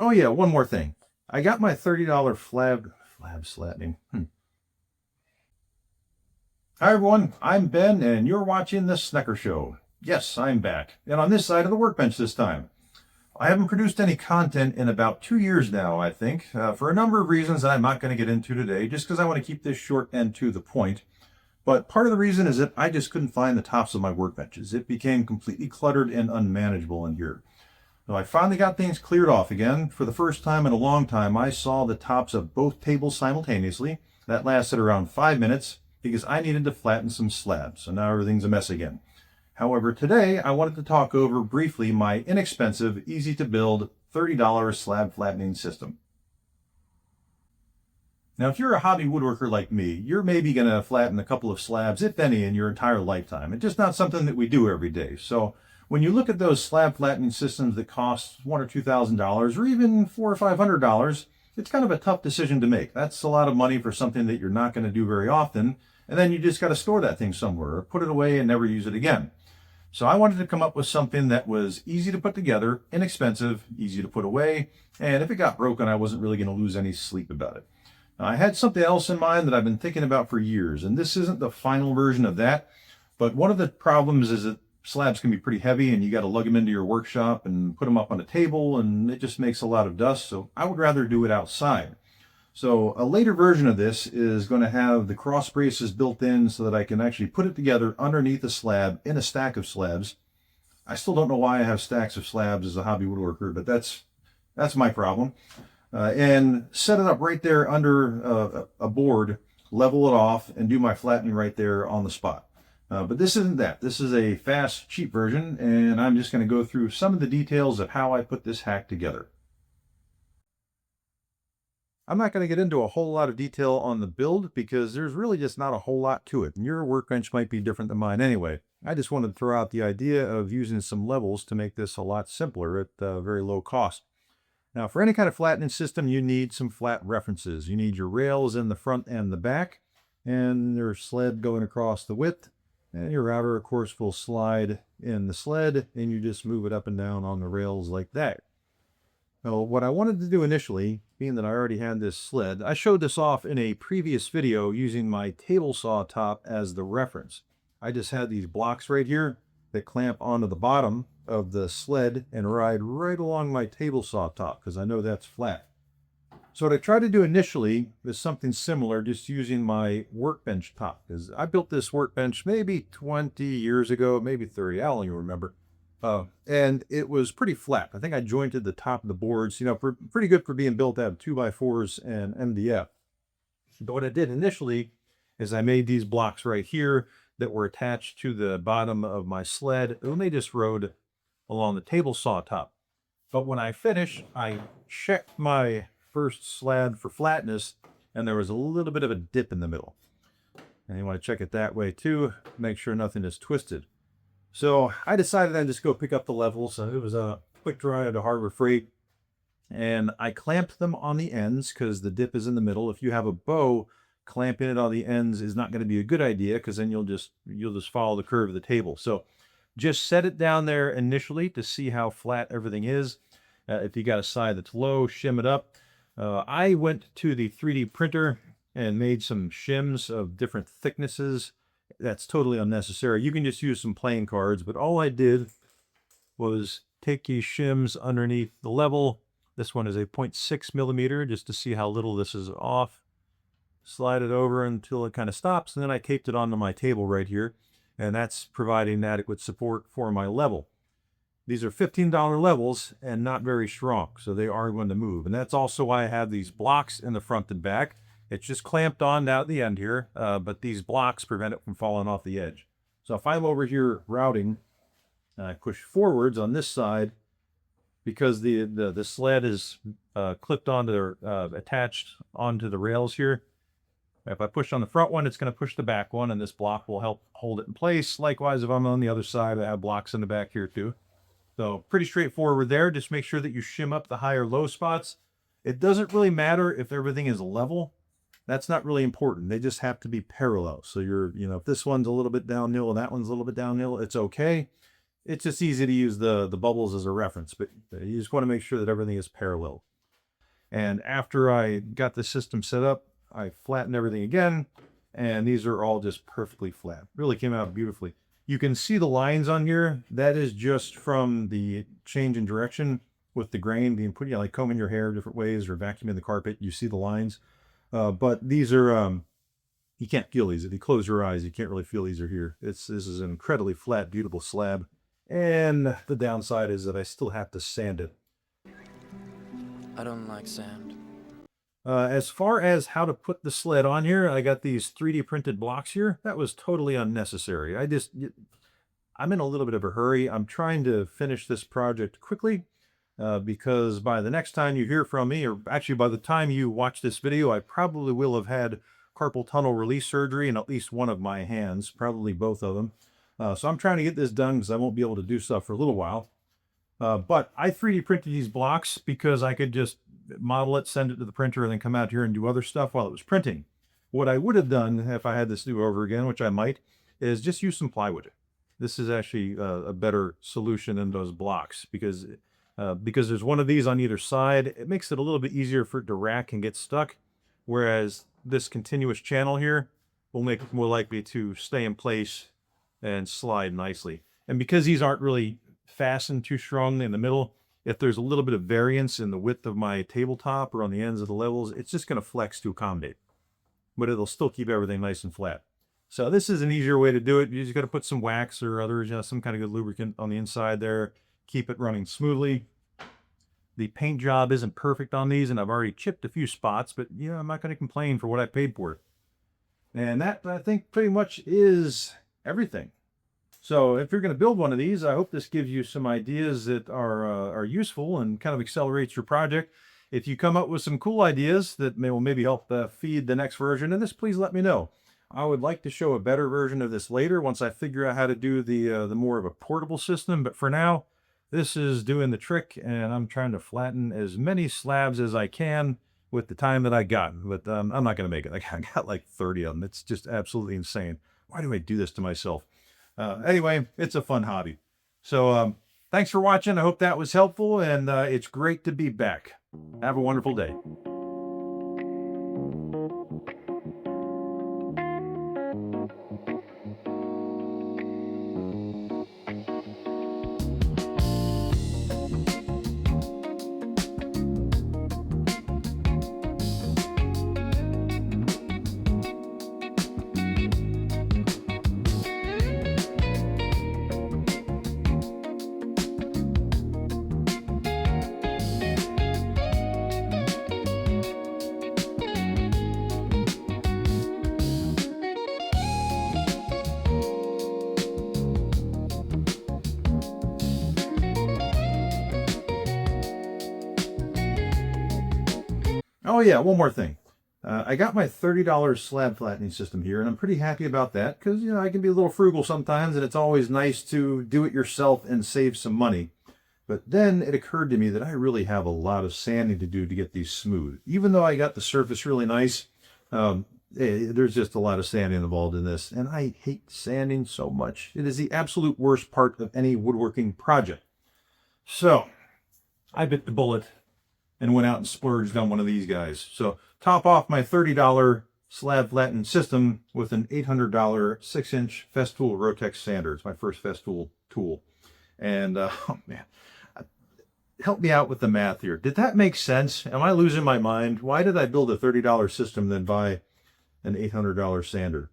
Oh yeah, one more thing. I got my $30 flab slattening. Hi everyone, I'm Ben and you're watching The Snecker Show. Yes, I'm back. And on this side of the workbench this time. I haven't produced any content in about 2 years now, I think, for a number of reasons that I'm not going to get into today, just because I want to keep this short and to the point. But part of the reason is that I just couldn't find the tops of my workbenches. It became completely cluttered and unmanageable in here. So I finally got things cleared off again. For the first time in a long time, I saw the tops of both tables simultaneously. That lasted around 5 minutes because I needed to flatten some slabs. So now everything's a mess again. However, today I wanted to talk over briefly my inexpensive, easy to build $30 slab flattening system. Now, if you're a hobby woodworker like me, you're maybe going to flatten a couple of slabs, if any, in your entire lifetime. It's just not something that we do every day. So when you look at those slab flattening systems that cost $1,000 or $2,000 or even $400 or $500, it's kind of a tough decision to make. That's a lot of money for something that you're not going to do very often. And then you just got to store that thing somewhere or put it away and never use it again. So I wanted to come up with something that was easy to put together, inexpensive, easy to put away, and if it got broken, I wasn't really going to lose any sleep about it. Now, I had something else in mind that I've been thinking about for years, and this isn't the final version of that, but one of the problems is that slabs can be pretty heavy and you got to lug them into your workshop and put them up on a table, and it just makes a lot of dust, so I would rather do it outside. So a later version of this is going to have the cross braces built in so that I can actually put it together underneath a slab in a stack of slabs. I still don't know why I have stacks of slabs as a hobby woodworker, but that's my problem. And set it up right there under a board, level it off, and do my flattening right there on the spot. But this isn't that. This is a fast, cheap version, and I'm just going to go through some of the details of how I put this hack together. I'm not going to get into a whole lot of detail on the build because there's really just not a whole lot to it. And your workbench might be different than mine anyway. I just wanted to throw out the idea of using some levels to make this a lot simpler at very low cost. Now, for any kind of flattening system, you need some flat references. You need your rails in the front and the back, and your sled going across the width. And your router, of course, will slide in the sled, and you just move it up and down on the rails like that. Well, what I wanted to do initially, being that I already had this sled, I showed this off in a previous video using my table saw top as the reference. I just had these blocks right here that clamp onto the bottom of the sled and ride right along my table saw top because I know that's flat. So what I tried to do initially is something similar, just using my workbench top, because I built this workbench maybe 20 years ago, maybe 30, I don't even remember. And it was pretty flat. I think I jointed the top of the boards, pretty good for being built out of 2x4s and MDF. But what I did initially is I made these blocks right here that were attached to the bottom of my sled, and they just rode along the table saw top. But when I finished, I checked my first slab for flatness, and there was a little bit of a dip in the middle. And you want to check it that way too, make sure nothing is twisted. So I decided I'd just go pick up the levels. So it was a quick dry to Harbor Freight. And I clamped them on the ends because the dip is in the middle. If you have a bow, clamping it on the ends is not going to be a good idea because then you'll just follow the curve of the table. So just set it down there initially to see how flat everything is. If you got a side that's low, shim it up. I went to the 3D printer and made some shims of different thicknesses. That's totally unnecessary. You can just use some plain cards, but all I did was take these shims underneath the level. This one is a 0.6 millimeter, just to see how little this is off. Slide it over until it kind of stops, and then I taped it onto my table right here, and that's providing adequate support for my level. These are $15 levels and not very strong, so they are going to move. And that's also why I have these blocks in the front and back. It's just clamped on down at the end here, but these blocks prevent it from falling off the edge. So if I'm over here routing, I push forwards on this side because the sled is clipped onto attached onto the rails here. If I push on the front one, it's going to push the back one, and this block will help hold it in place. Likewise, if I'm on the other side, I have blocks in the back here too. So pretty straightforward there. Just make sure that you shim up the high or low spots. It doesn't really matter if everything is level. That's not really important. They just have to be parallel. So if this one's a little bit downhill and that one's a little bit downhill, it's okay. It's just easy to use the bubbles as a reference, but you just want to make sure that everything is parallel. And after I got the system set up, I flattened everything again, and these are all just perfectly flat. Really came out beautifully. You can see the lines on here. That is just from the change in direction with the grain being put, like combing your hair different ways or vacuuming the carpet. You see the lines. But these are, you can't feel these. If you close your eyes, you can't really feel these are here. This is an incredibly flat, beautiful slab. And the downside is that I still have to sand it. I don't like sand. As far as how to put the sled on here, I got these 3D printed blocks here. That was totally unnecessary. I'm in a little bit of a hurry. I'm trying to finish this project quickly because by the next time you hear from me, or actually by the time you watch this video, I probably will have had carpal tunnel release surgery in at least one of my hands, probably both of them. So I'm trying to get this done because I won't be able to do stuff for a little while. But I 3D printed these blocks because I could just model it, send it to the printer, and then come out here and do other stuff while it was printing. What I would have done if I had this do over again, which I might, is just use some plywood. This is actually a better solution than those blocks because there's one of these on either side. It makes it a little bit easier for it to rack and get stuck, whereas this continuous channel here will make it more likely to stay in place and slide nicely. And because these aren't really fastened too strongly in the middle, if there's a little bit of variance in the width of my tabletop or on the ends of the levels, it's just going to flex to accommodate. But it'll still keep everything nice and flat. So this is an easier way to do it. You just got to put some wax or others, some kind of good lubricant on the inside there. Keep it running smoothly. The paint job isn't perfect on these, and I've already chipped a few spots, but I'm not going to complain for what I paid for it. And that, I think, pretty much is everything. So if you're going to build one of these, I hope this gives you some ideas that are useful and kind of accelerates your project. If you come up with some cool ideas that will maybe help feed the next version of this, please let me know. I would like to show a better version of this later once I figure out how to do the more of a portable system. But for now, this is doing the trick, and I'm trying to flatten as many slabs as I can with the time that I got. But I'm not going to make it. I got like 30 of them. It's just absolutely insane. Why do I do this to myself? Anyway, it's a fun hobby. So thanks for watching. I hope that was helpful, and it's great to be back. Have a wonderful day. Oh yeah, one more thing. I got my $30 slab flattening system here, and I'm pretty happy about that because, I can be a little frugal sometimes, and it's always nice to do it yourself and save some money. But then it occurred to me that I really have a lot of sanding to do to get these smooth. Even though I got the surface really nice, there's just a lot of sanding involved in this, and I hate sanding so much. It is the absolute worst part of any woodworking project. So I bit the bullet and went out and splurged on one of these guys. So top off my $30 slab flattened system with an $800 6-inch Festool Rotex sander. It's my first Festool tool. And oh man, help me out with the math here. Did that make sense? Am I losing my mind? Why did I build a $30 system and then buy an $800 sander?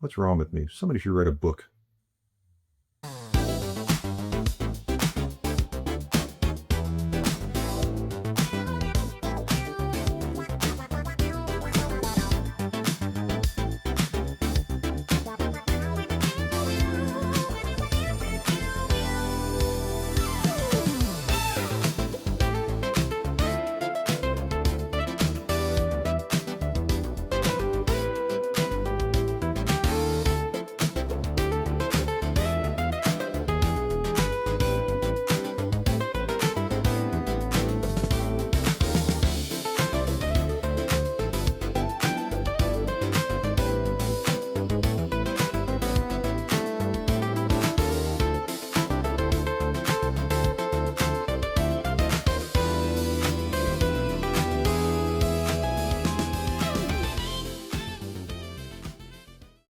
What's wrong with me? Somebody should write a book.